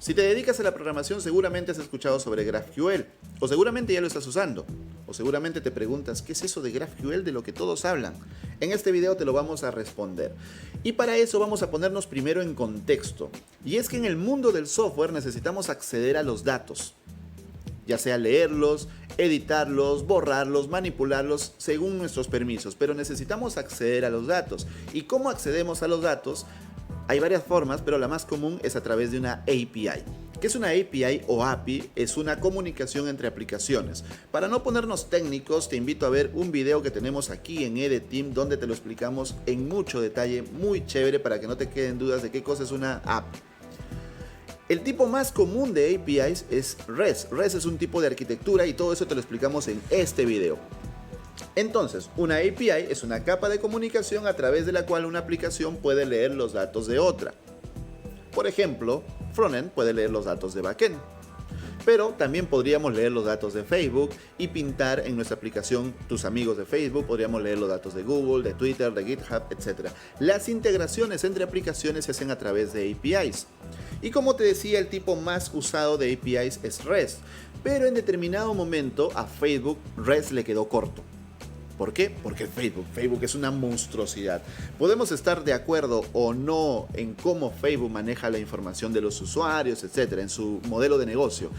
Si te dedicas a la programación, seguramente has escuchado sobre GraphQL, o seguramente ya lo estás usando, o seguramente te preguntas, ¿qué es eso de GraphQL de lo que todos hablan? En este video te lo vamos a responder. Y para eso vamos a ponernos primero en contexto. Y es que en el mundo del software necesitamos acceder a los datos, ya sea leerlos, editarlos, borrarlos, manipularlos según nuestros permisos, pero necesitamos acceder a los datos. ¿Y cómo accedemos a los datos? Hay varias formas, pero la más común es a través de una API. ¿Qué es una API o API? Es una comunicación entre aplicaciones. Para no ponernos técnicos, te invito a ver un video que tenemos aquí en EDTeam donde te lo explicamos en mucho detalle, muy chévere, para que no te queden dudas de qué cosa es una API. El tipo más común de APIs es REST. REST es un tipo de arquitectura y todo eso te lo explicamos en este video. Entonces, una API es una capa de comunicación a través de la cual una aplicación puede leer los datos de otra. Por ejemplo, frontend puede leer los datos de backend. Pero también podríamos leer los datos de Facebook y pintar en nuestra aplicación tus amigos de Facebook, podríamos leer los datos de Google, de Twitter, de GitHub, etc. Las integraciones entre aplicaciones se hacen a través de APIs. Y como te decía, el tipo más usado de APIs es REST. Pero en determinado momento a Facebook REST le quedó corto. ¿Por qué? Porque Facebook es una monstruosidad. Podemos estar de acuerdo o no en cómo Facebook maneja la información de los usuarios, etcétera, en su modelo de negocio.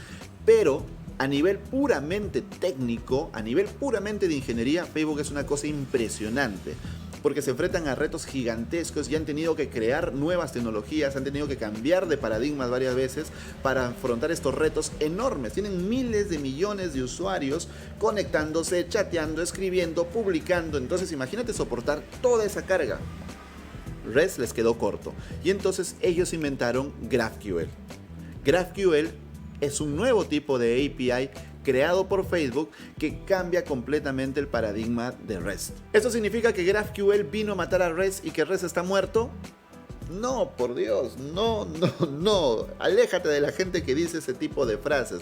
Pero a nivel puramente técnico, a nivel puramente de ingeniería, Facebook es una cosa impresionante. Porque se enfrentan a retos gigantescos y han tenido que crear nuevas tecnologías, han tenido que cambiar de paradigmas varias veces para afrontar estos retos enormes. Tienen miles de millones de usuarios conectándose, chateando, escribiendo, publicando. Entonces imagínate soportar toda esa carga. REST les quedó corto y entonces ellos inventaron GraphQL. GraphQL es un nuevo tipo de API creado por Facebook que cambia completamente el paradigma de REST. ¿Esto significa que GraphQL vino a matar a REST y que REST está muerto? No, por Dios, no. Aléjate de la gente que dice ese tipo de frases.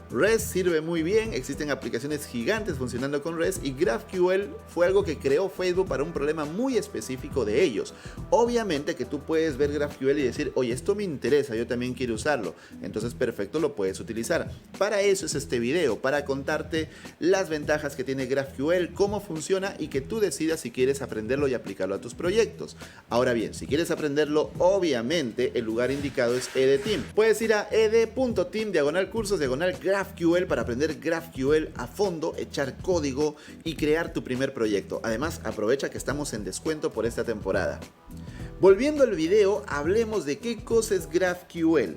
REST sirve muy bien, existen aplicaciones gigantes funcionando con REST y GraphQL fue algo que creó Facebook para un problema muy específico de ellos. Obviamente que tú puedes ver GraphQL y decir, oye, esto me interesa, yo también quiero usarlo. Entonces perfecto, lo puedes utilizar. Para eso es este video, para contarte las ventajas que tiene GraphQL, cómo funciona y que tú decidas si quieres aprenderlo y aplicarlo a tus proyectos. Ahora bien, si quieres aprenderlo, obviamente el lugar indicado es EDTeam. Puedes ir a ed.team/cursos GraphQL para aprender GraphQL a fondo, echar código y crear tu primer proyecto. Además, aprovecha que estamos en descuento por esta temporada. Volviendo al video, hablemos de qué cosa es GraphQL.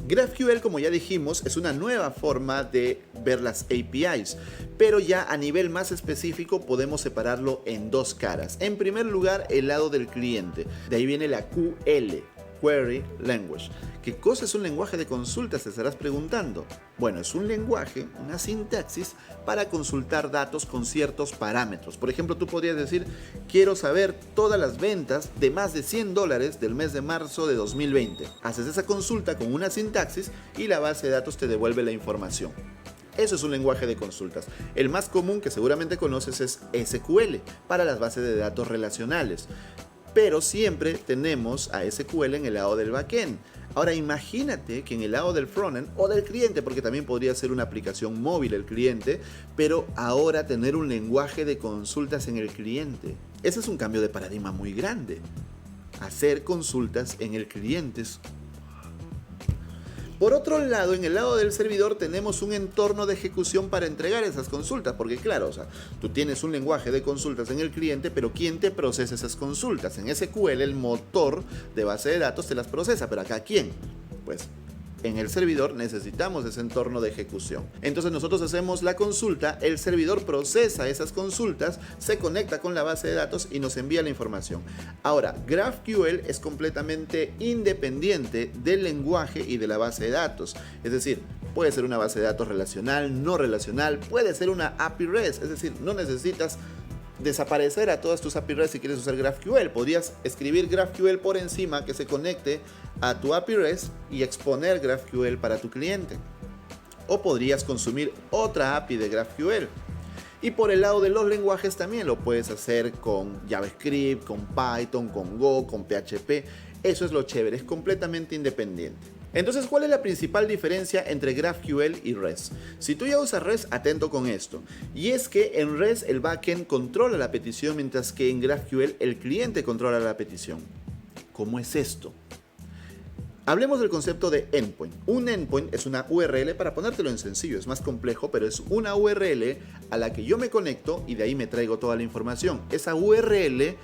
GraphQL, como ya dijimos, es una nueva forma de ver las APIs, pero ya a nivel más específico podemos separarlo en dos caras. En primer lugar, el lado del cliente. De ahí viene la QL. Query Language. ¿Qué cosa es un lenguaje de consultas? Te estarás preguntando. Bueno, es un lenguaje, una sintaxis para consultar datos con ciertos parámetros. Por ejemplo, tú podrías decir, quiero saber todas las ventas de más de $100 del mes de marzo de 2020. Haces esa consulta con una sintaxis y la base de datos te devuelve la información. Eso es un lenguaje de consultas. El más común que seguramente conoces es SQL para las bases de datos relacionales. Pero siempre tenemos a SQL en el lado del backend. Ahora imagínate que en el lado del frontend o del cliente, porque también podría ser una aplicación móvil el cliente, pero ahora tener un lenguaje de consultas en el cliente. Ese es un cambio de paradigma muy grande. Hacer consultas en el cliente. Por otro lado, en el lado del servidor tenemos un entorno de ejecución para entregar esas consultas, porque claro, tú tienes un lenguaje de consultas en el cliente, pero ¿quién te procesa esas consultas? En SQL el motor de base de datos te las procesa, pero acá ¿quién? Pues en el servidor necesitamos ese entorno de ejecución. Entonces nosotros hacemos la consulta, el servidor procesa esas consultas, se conecta con la base de datos y nos envía la información. Ahora, GraphQL es completamente independiente del lenguaje y de la base de datos. Es decir, puede ser una base de datos relacional, no relacional, puede ser una API REST, es decir, no necesitas desaparecer a todas tus API REST si quieres usar GraphQL. Podrías escribir GraphQL por encima que se conecte a tu API REST y exponer GraphQL para tu cliente. O podrías consumir otra API de GraphQL. Y por el lado de los lenguajes también lo puedes hacer con JavaScript, con Python, con Go, con PHP. Eso es lo chévere, es completamente independiente. Entonces, ¿cuál es la principal diferencia entre GraphQL y REST? Si tú ya usas REST, atento con esto. Y es que en REST el backend controla la petición, mientras que en GraphQL el cliente controla la petición. ¿Cómo es esto? Hablemos del concepto de endpoint. Un endpoint es una URL, para ponértelo en sencillo, es más complejo, pero es una URL a la que yo me conecto y de ahí me traigo toda la información. Esa URL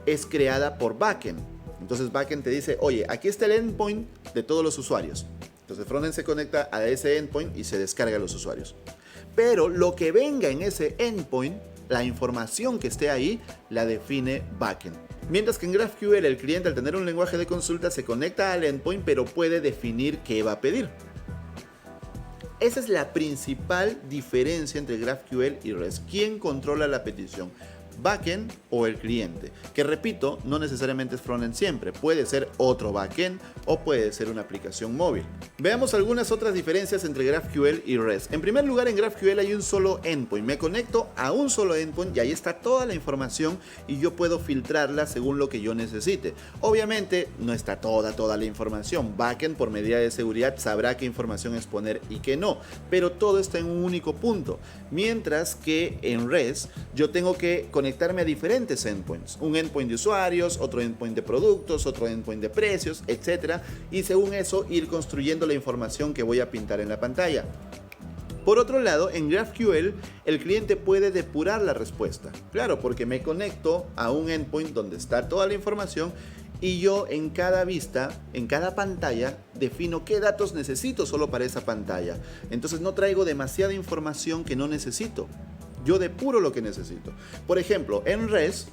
es creada por backend. Entonces backend te dice, oye, aquí está el endpoint de todos los usuarios. Entonces frontend se conecta a ese endpoint y se descarga a los usuarios. Pero lo que venga en ese endpoint, la información que esté ahí, la define backend. Mientras que en GraphQL el cliente, al tener un lenguaje de consulta, se conecta al endpoint, pero puede definir qué va a pedir. Esa es la principal diferencia entre GraphQL y REST. ¿Quién controla la petición? ¿Backend o el cliente? Que repito, no necesariamente es frontend siempre, puede ser otro backend o puede ser una aplicación móvil. Veamos algunas otras diferencias entre GraphQL y REST. En primer lugar, en GraphQL hay un solo endpoint. Me conecto a un solo endpoint y ahí está toda la información y yo puedo filtrarla según lo que yo necesite. Obviamente no está toda la información. Backend, por medida de seguridad, sabrá qué información exponer y qué no, pero todo está en un único punto. Mientras que en REST yo tengo que conectarme a diferentes endpoints. Un endpoint de usuarios, otro endpoint de productos, otro endpoint de precios, etc. Y según eso ir construyendo la información que voy a pintar en la pantalla. Por otro lado, en GraphQL el cliente puede depurar la respuesta. Claro, porque me conecto a un endpoint donde está toda la información y yo en cada vista, en cada pantalla, defino qué datos necesito solo para esa pantalla. Entonces no traigo demasiada información que no necesito. Yo depuro lo que necesito. Por ejemplo, en REST,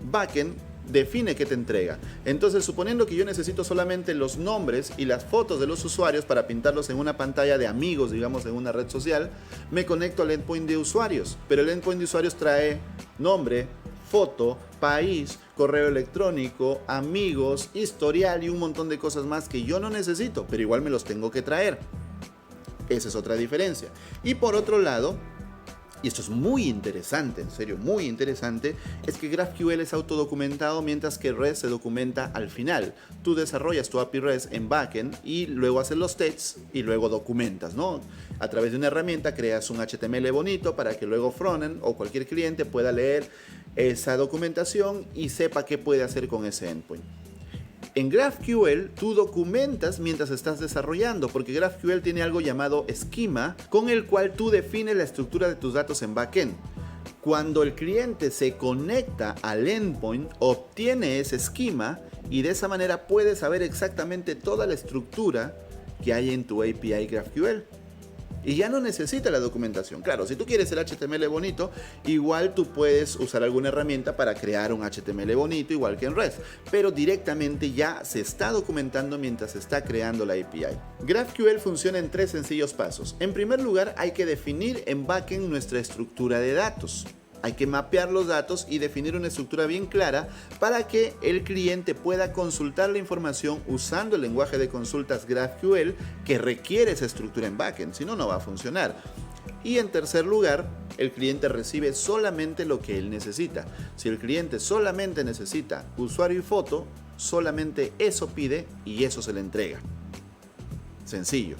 backend define qué te entrega. Entonces, suponiendo que yo necesito solamente los nombres y las fotos de los usuarios para pintarlos en una pantalla de amigos, digamos en una red social, me conecto al endpoint de usuarios. Pero el endpoint de usuarios trae nombre, foto, país, correo electrónico, amigos, historial y un montón de cosas más que yo no necesito, pero igual me los tengo que traer. Esa es otra diferencia. Y por otro lado, y esto es muy interesante, en serio, muy interesante, es que GraphQL es autodocumentado, mientras que REST se documenta al final. Tú desarrollas tu API REST en backend y luego haces los tests y luego documentas, ¿no? A través de una herramienta creas un HTML bonito para que luego frontend o cualquier cliente pueda leer esa documentación y sepa qué puede hacer con ese endpoint. En GraphQL tú documentas mientras estás desarrollando, porque GraphQL tiene algo llamado esquema, con el cual tú defines la estructura de tus datos en backend. Cuando el cliente se conecta al endpoint, obtiene ese esquema y de esa manera puede saber exactamente toda la estructura que hay en tu API GraphQL. Y ya no necesita la documentación. Claro, si tú quieres el HTML bonito, igual tú puedes usar alguna herramienta para crear un HTML bonito, igual que en REST. Pero directamente ya se está documentando mientras se está creando la API. GraphQL funciona en 3 sencillos pasos. En primer lugar, hay que definir en backend nuestra estructura de datos. Hay que mapear los datos y definir una estructura bien clara para que el cliente pueda consultar la información usando el lenguaje de consultas GraphQL que requiere esa estructura en backend, si no, no va a funcionar. Y en tercer lugar, el cliente recibe solamente lo que él necesita. Si el cliente solamente necesita usuario y foto, solamente eso pide y eso se le entrega. Sencillo.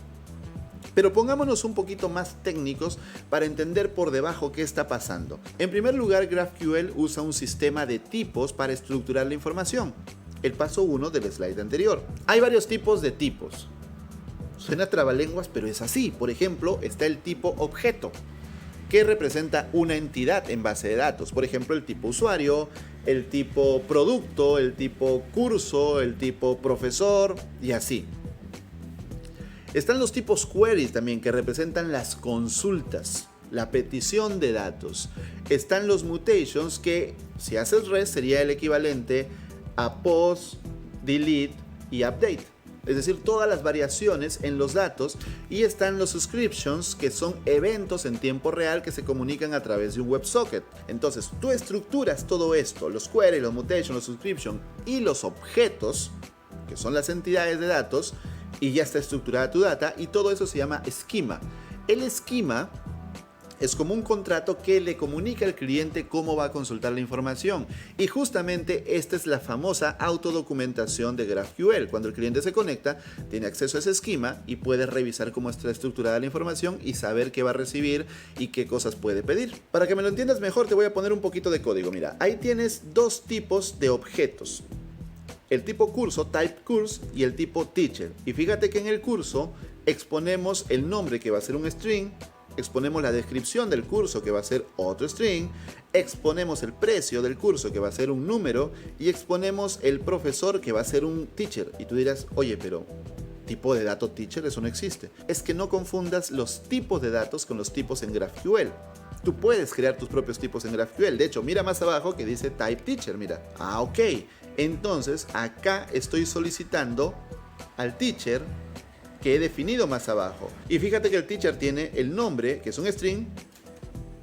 Pero pongámonos un poquito más técnicos para entender por debajo qué está pasando. En primer lugar, GraphQL usa un sistema de tipos para estructurar la información. El paso 1 del slide anterior. Hay varios tipos de tipos. Suena trabalenguas, pero es así. Por ejemplo, está el tipo objeto, que representa una entidad en base de datos. Por ejemplo, el tipo usuario, el tipo producto, el tipo curso, el tipo profesor y así. Están los tipos queries también, que representan las consultas, la petición de datos. Están los mutations, que si haces REST sería el equivalente a post, delete y update. Es decir, todas las variaciones en los datos. Y están los subscriptions, que son eventos en tiempo real que se comunican a través de un WebSocket. Entonces, tú estructuras todo esto, los queries, los mutations, los subscriptions y los objetos, que son las entidades de datos, y ya está estructurada tu data, y todo eso se llama esquema. El esquema Es como un contrato que le comunica al cliente cómo va a consultar la información. Y justamente esta es la famosa autodocumentación de GraphQL. Cuando el cliente se conecta, tiene acceso a ese esquema y puede revisar cómo está estructurada la información y saber qué va a recibir y qué cosas puede pedir. Para que me lo entiendas mejor, te voy a poner un poquito de código. Mira, ahí tienes dos tipos de objetos. El tipo curso, type course, y el tipo teacher. Y fíjate que en el curso exponemos el nombre, que va a ser un string, exponemos la descripción del curso, que va a ser otro string, exponemos el precio del curso, que va a ser un número, y exponemos el profesor, que va a ser un teacher. Y tú dirás, oye, pero tipo de dato teacher, eso no existe. Es que no confundas los tipos de datos con los tipos en GraphQL. Tú puedes crear tus propios tipos en GraphQL. De hecho, mira más abajo que dice type teacher, mira. Ah, ok. Entonces, acá estoy solicitando al teacher que he definido más abajo. Y fíjate que el teacher tiene el nombre, que es un string,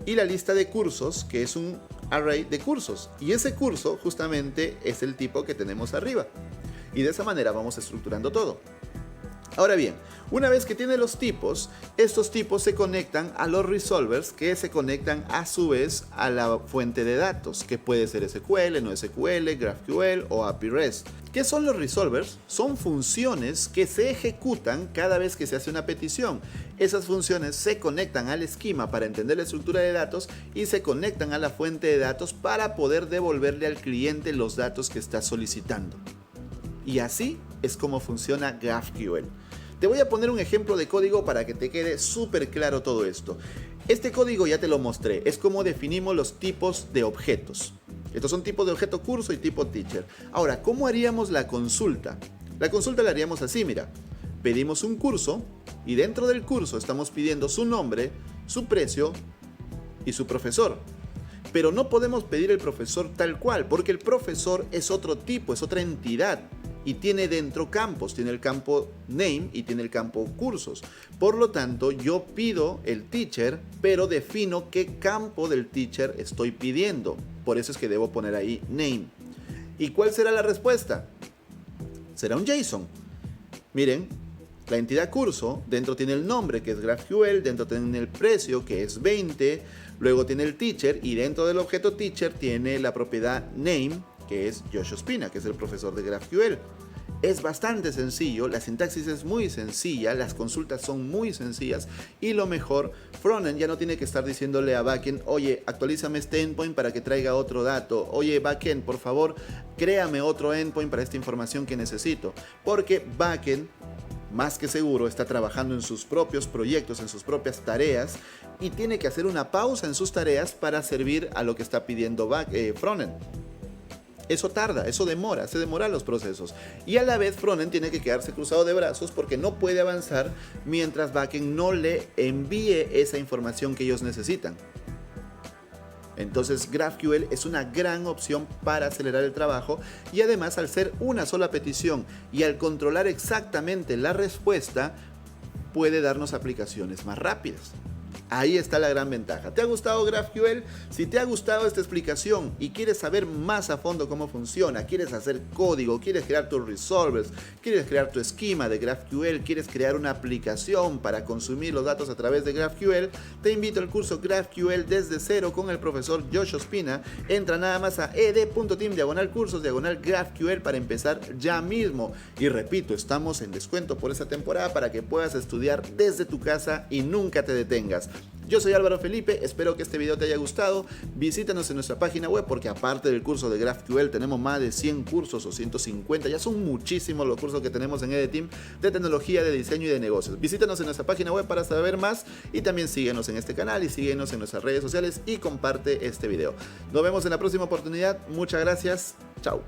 y la lista de cursos, que es un array de cursos. Y ese curso justamente es el tipo que tenemos arriba. Y de esa manera vamos estructurando todo. Ahora bien, una vez que tiene los tipos, estos tipos se conectan a los resolvers, que se conectan a su vez a la fuente de datos, que puede ser SQL, NoSQL, GraphQL o API REST. ¿Qué son los resolvers? Son funciones que se ejecutan cada vez que se hace una petición. Esas funciones se conectan al esquema para entender la estructura de datos y se conectan a la fuente de datos para poder devolverle al cliente los datos que está solicitando. Y así es como funciona GraphQL. Te voy a poner un ejemplo de código para que te quede súper claro todo esto. Este código ya te lo mostré, es como definimos los tipos de objetos. Estos son tipos de objeto curso y tipo teacher. Ahora, ¿cómo haríamos la consulta? La consulta la haríamos así, mira. Pedimos un curso y dentro del curso estamos pidiendo su nombre, su precio y su profesor. Pero no podemos pedir el profesor tal cual, porque el profesor es otro tipo, es otra entidad. Y tiene dentro campos, tiene el campo name y tiene el campo cursos. Por lo tanto, yo pido el teacher, pero defino qué campo del teacher estoy pidiendo. Por eso es que debo poner ahí name. ¿Y cuál será la respuesta? Será un JSON. Miren, la entidad curso, dentro tiene el nombre, que es GraphQL, dentro tiene el precio, que es 20, luego tiene el teacher, y dentro del objeto teacher tiene la propiedad name, que es Josh Ospina, que es el profesor de GraphQL. Es bastante sencillo, la sintaxis es muy sencilla, las consultas son muy sencillas y lo mejor, frontend ya no tiene que estar diciéndole a backend, oye, actualízame este endpoint para que traiga otro dato, oye, backend, por favor, créame otro endpoint para esta información que necesito, porque backend, más que seguro, está trabajando en sus propios proyectos, en sus propias tareas y tiene que hacer una pausa en sus tareas para servir a lo que está pidiendo frontend. Eso tarda, eso demora, se demoran los procesos. Y a la vez frontend tiene que quedarse cruzado de brazos porque no puede avanzar mientras backend no le envíe esa información que ellos necesitan. Entonces GraphQL es una gran opción para acelerar el trabajo y además al ser una sola petición y al controlar exactamente la respuesta puede darnos aplicaciones más rápidas. Ahí está la gran ventaja. ¿Te ha gustado GraphQL? Si te ha gustado esta explicación y quieres saber más a fondo cómo funciona, quieres hacer código, quieres crear tus resolvers, quieres crear tu esquema de GraphQL, quieres crear una aplicación para consumir los datos a través de GraphQL, te invito al curso GraphQL desde cero con el profesor Josh Ospina. Entra nada más a ed.team/cursos/GraphQL para empezar ya mismo. Y repito, estamos en descuento por esta temporada para que puedas estudiar desde tu casa y nunca te detengas. Yo soy Álvaro Felipe, espero que este video te haya gustado. Visítanos en nuestra página web porque aparte del curso de GraphQL tenemos más de 100 cursos o 150, ya son muchísimos los cursos que tenemos en EDTeam de tecnología, de diseño y de negocios. Visítanos en nuestra página web para saber más y también síguenos en este canal y síguenos en nuestras redes sociales y comparte este video. Nos vemos en la próxima oportunidad, muchas gracias, chao.